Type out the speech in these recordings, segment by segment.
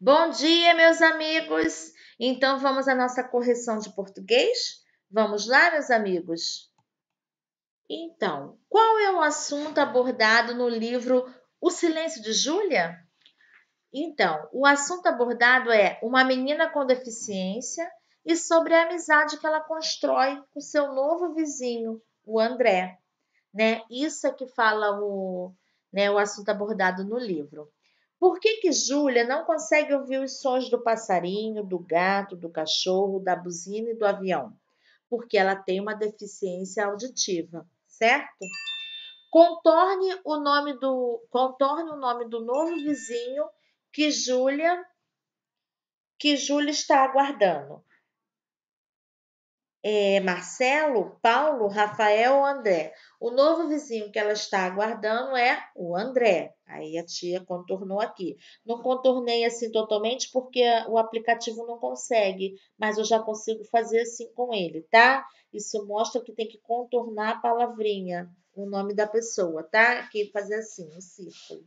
Bom dia, meus amigos! Então, vamos à nossa correção de português? Vamos lá, meus amigos? Então, qual é o assunto abordado no livro O Silêncio de Júlia? Então, o assunto abordado é uma menina com deficiência e sobre a amizade que ela constrói com seu novo vizinho, o André, né? Isso é que fala o assunto abordado no livro. Por que Júlia não consegue ouvir os sons do passarinho, do gato, do cachorro, da buzina e do avião? Porque ela tem uma deficiência auditiva, certo? Contorne o nome do novo vizinho que Júlia está aguardando. Marcelo, Paulo, Rafael ou André. O novo vizinho que ela está aguardando é o André. Aí a tia contornou aqui. Não contornei assim totalmente porque o aplicativo não consegue, mas eu já consigo fazer assim com ele, tá? Isso mostra que tem que contornar a palavrinha, o nome da pessoa, tá? Aqui fazer assim, um círculo.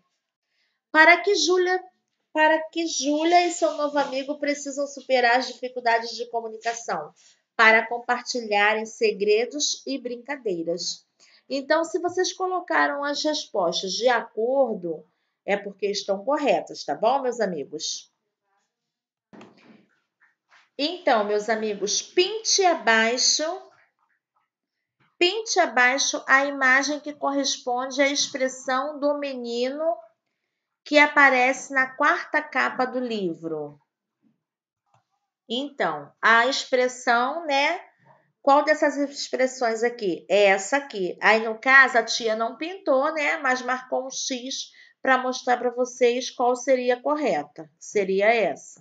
Para que Júlia para que Júlia e seu novo amigo precisam superar as dificuldades de comunicação para compartilharem segredos e brincadeiras. Então, se vocês colocaram as respostas de acordo, é porque estão corretas, tá bom, meus amigos? Então, meus amigos, pinte abaixo a imagem que corresponde à expressão do menino que aparece na quarta capa do livro. Então, a expressão, né? Qual dessas expressões aqui? É essa aqui. Aí, no caso, a tia não pintou, né? Mas marcou um X para mostrar para vocês qual seria a correta. Seria essa.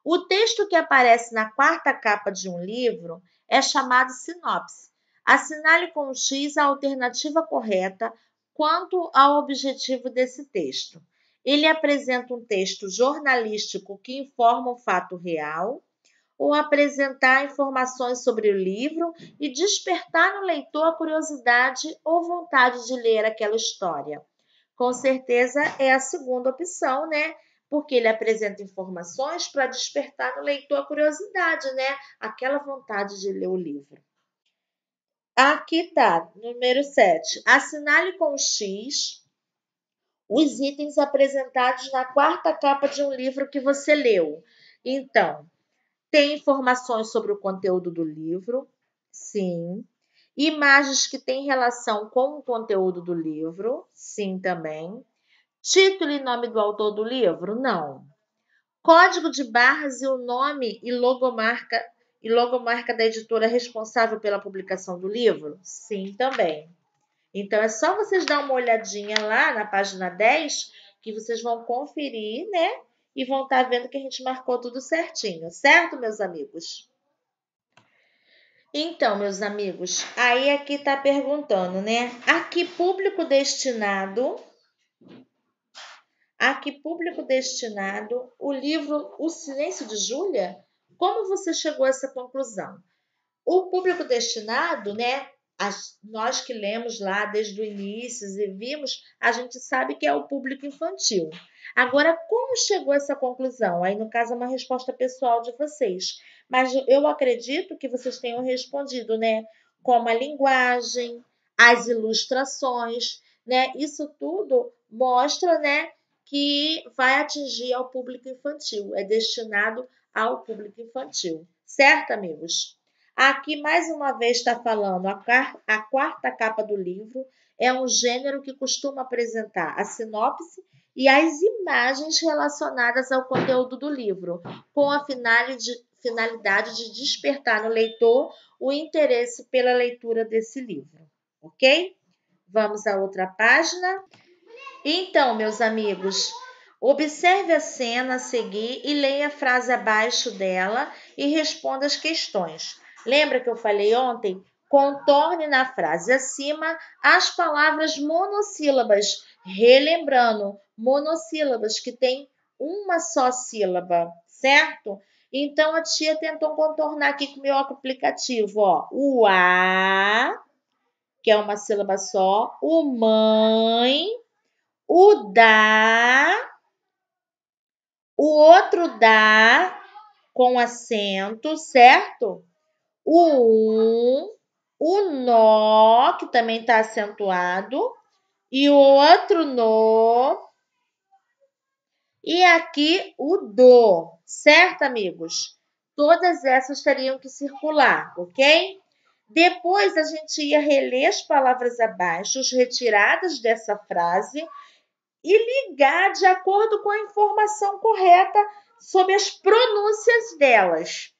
O texto que aparece na quarta capa de um livro é chamado sinopse. Assinale com um X a alternativa correta quanto ao objetivo desse texto. Ele apresenta um texto jornalístico que informa um fato real, ou apresentar informações sobre o livro e despertar no leitor a curiosidade ou vontade de ler aquela história. Com certeza é a segunda opção, né? Porque ele apresenta informações para despertar no leitor a curiosidade, né? Aquela vontade de ler o livro. Aqui tá, número 7. Assinale com X os itens apresentados na quarta capa de um livro que você leu. Então, tem informações sobre o conteúdo do livro, sim. Imagens que têm relação com o conteúdo do livro, sim também. Título e nome do autor do livro? Não. Código de barras e o nome e logomarca da editora responsável pela publicação do livro? Sim, também. Então é só vocês dar uma olhadinha lá na página 10 que vocês vão conferir, né? E vão estar vendo que a gente marcou tudo certinho, certo, meus amigos? Então, meus amigos, aí aqui está perguntando, né? A que público destinado o livro O Silêncio de Júlia? Como você chegou a essa conclusão? O público destinado, né? Nós que lemos lá desde o início e vimos, a gente sabe que é o público infantil. Agora, como chegou a essa conclusão? Aí, no caso, é uma resposta pessoal de vocês. Mas eu acredito que vocês tenham respondido, né? Como a linguagem, as ilustrações, né? Isso tudo mostra, né? Que vai atingir ao público infantil. É destinado ao público infantil. Certo, amigos? Aqui, mais uma vez, está falando a quarta capa do livro. É um gênero que costuma apresentar a sinopse e as imagens relacionadas ao conteúdo do livro, com a finalidade de despertar no leitor o interesse pela leitura desse livro. Ok? Vamos à outra página. Então, meus amigos, observe a cena a seguir e leia a frase abaixo dela e responda as questões. Lembra que eu falei ontem? Contorne na frase acima as palavras monossílabas, relembrando, monossílabas que tem uma só sílaba, certo? Então a tia tentou contornar aqui com o meu aplicativo, ó. O a, que é uma sílaba só, o mãe, o da, O outro dá com acento, certo? O nó, que também está acentuado, e o outro no, e aqui o do, certo, amigos? Todas essas teriam que circular, ok? Depois a gente ia reler as palavras abaixo, retiradas dessa frase, e ligar de acordo com a informação correta sobre as pronúncias delas.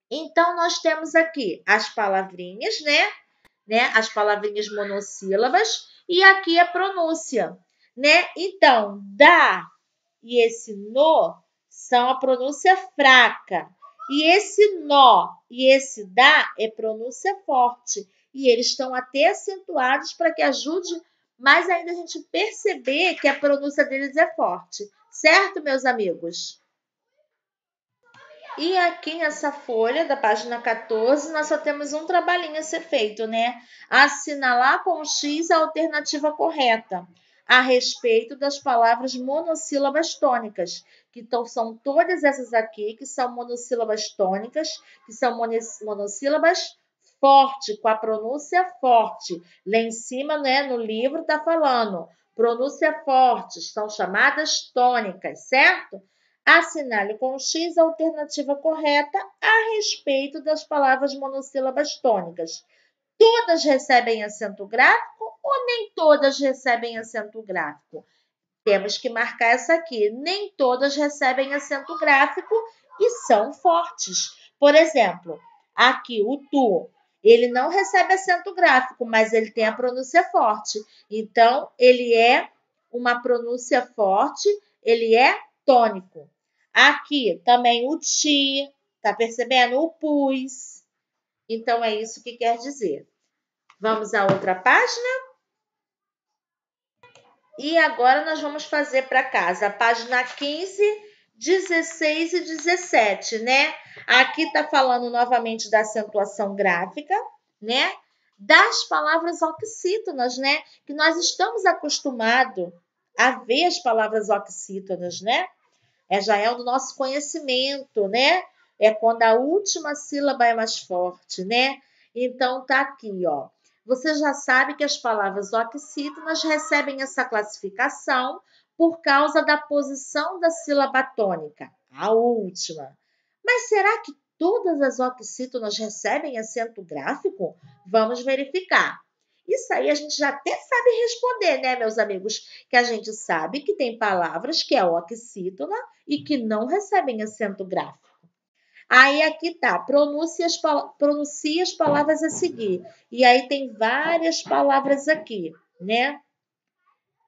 Então, nós temos aqui as palavrinhas, né? As palavrinhas monossílabas, e aqui a pronúncia, né? Então, dá e esse no são a pronúncia fraca. E esse nó e esse dá é pronúncia forte. E eles estão até acentuados para que ajude mais ainda a gente perceber que a pronúncia deles é forte. Certo, meus amigos? E aqui nessa folha da página 14, nós só temos um trabalhinho a ser feito, né? Assinalar com X a alternativa correta a respeito das palavras monossílabas tônicas, que são todas essas aqui, que são monossílabas tônicas, que são monossílabas forte, com a pronúncia forte. Lá em cima, né, no livro está falando, pronúncia forte, são chamadas tônicas, certo? Assinale com X a alternativa correta a respeito das palavras monossílabas tônicas. Todas recebem acento gráfico ou nem todas recebem acento gráfico? Temos que marcar essa aqui. Nem todas recebem acento gráfico e são fortes. Por exemplo, aqui o tu, ele não recebe acento gráfico, mas ele tem a pronúncia forte. Então, ele é uma pronúncia forte, ele é tônico. Aqui também o ti, tá percebendo? O pus. Então, é isso que quer dizer. Vamos à outra página? E agora nós vamos fazer para casa a página 15, 16 e 17, né? Aqui está falando novamente da acentuação gráfica, né? Das palavras oxítonas, né? Que nós estamos acostumados a ver as palavras oxítonas, né? Já é o do nosso conhecimento, né? É quando a última sílaba é mais forte, né? Então, tá aqui, ó. Você já sabe que as palavras oxítonas recebem essa classificação por causa da posição da sílaba tônica, a última. Mas será que todas as oxítonas recebem acento gráfico? Vamos verificar. Isso aí a gente já até sabe responder, né, meus amigos? Que a gente sabe que tem palavras que é oxítona e que não recebem acento gráfico. Aí aqui tá, pronuncie as palavras a seguir. E aí tem várias palavras aqui, né?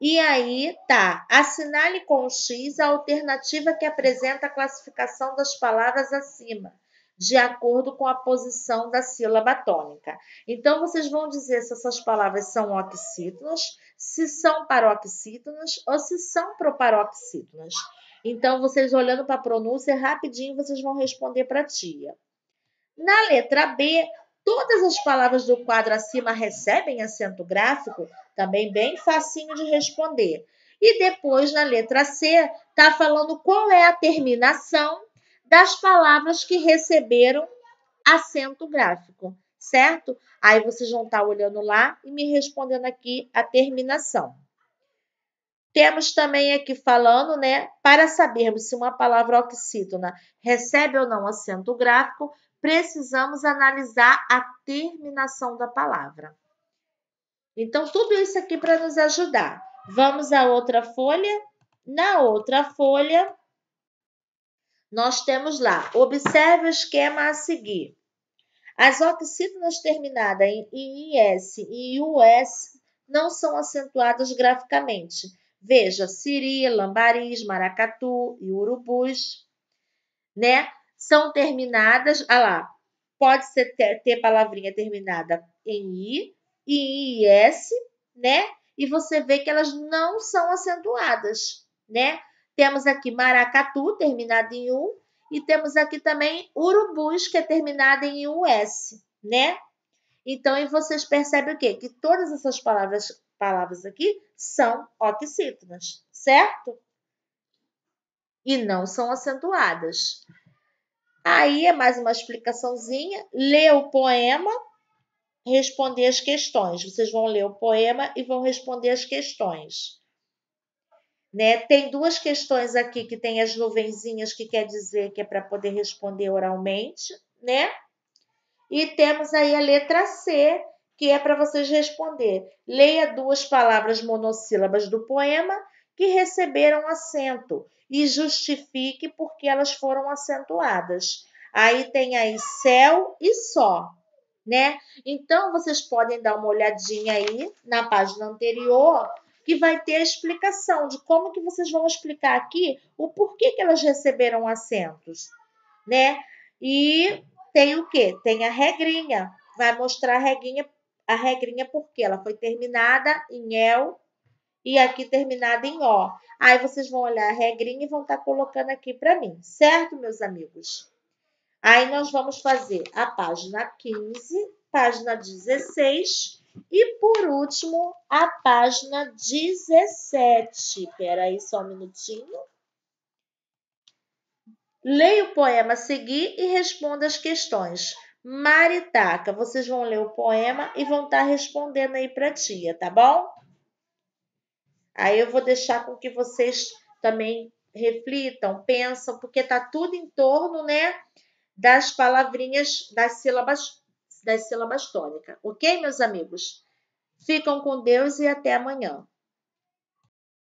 E aí tá, assinale com X a alternativa que apresenta a classificação das palavras acima, de acordo com a posição da sílaba tônica. Então, vocês vão dizer se essas palavras são oxítonas, se são paroxítonas ou se são proparoxítonas. Então, vocês olhando para a pronúncia, rapidinho vocês vão responder para a tia. Na letra B, todas as palavras do quadro acima recebem acento gráfico? Também bem facinho de responder. E depois, na letra C, está falando qual é a terminação das palavras que receberam acento gráfico, certo? Aí vocês vão estar olhando lá e me respondendo aqui a terminação. Temos também aqui falando, né, para sabermos se uma palavra oxítona recebe ou não acento gráfico, precisamos analisar a terminação da palavra. Então, tudo isso aqui para nos ajudar. Vamos à outra folha. Na outra folha, nós temos lá, observe o esquema a seguir. As oxítonas terminadas em IS e US não são acentuadas graficamente. Veja, siri, lambaris, maracatu e urubus, né? São terminadas, lá, pode ser ter palavrinha terminada em I e em IS, né? E você vê que elas não são acentuadas, né? Temos aqui maracatu, terminado em U, e temos aqui também urubus, que é terminado em US, né? Então, e vocês percebem o quê? Que todas essas palavras aqui são oxítonas, certo? e não são acentuadas. Aí é mais uma explicaçãozinha. Lê o poema, responder as questões. Vocês vão ler o poema e vão responder as questões. Né? Tem duas questões aqui que tem as nuvenzinhas, que quer dizer que é para poder responder oralmente, né? E temos aí a letra C, que é para vocês responder. Leia 2 palavras monossílabas do poema que receberam acento e justifique por que elas foram acentuadas. Aí tem aí céu e só, né? Então vocês podem dar uma olhadinha aí na página anterior, que vai ter a explicação de como que vocês vão explicar aqui o porquê que elas receberam acentos, né? E tem o quê? Tem a regrinha. Vai mostrar a regrinha porque ela foi terminada em el e aqui terminada em ó. Aí vocês vão olhar a regrinha e vão estar colocando aqui para mim, certo, meus amigos? Aí nós vamos fazer a página 15, página 16 e, por último, a página 17. Espera aí só um minutinho. Leia o poema a seguir e responda as questões. Maritaca, vocês vão ler o poema e vão estar respondendo aí para a tia, tá bom? Aí eu vou deixar com que vocês também reflitam, pensam, porque tá tudo em torno, né, das palavrinhas, das sílabas tônicas. Ok, meus amigos? Ficam com Deus e até amanhã.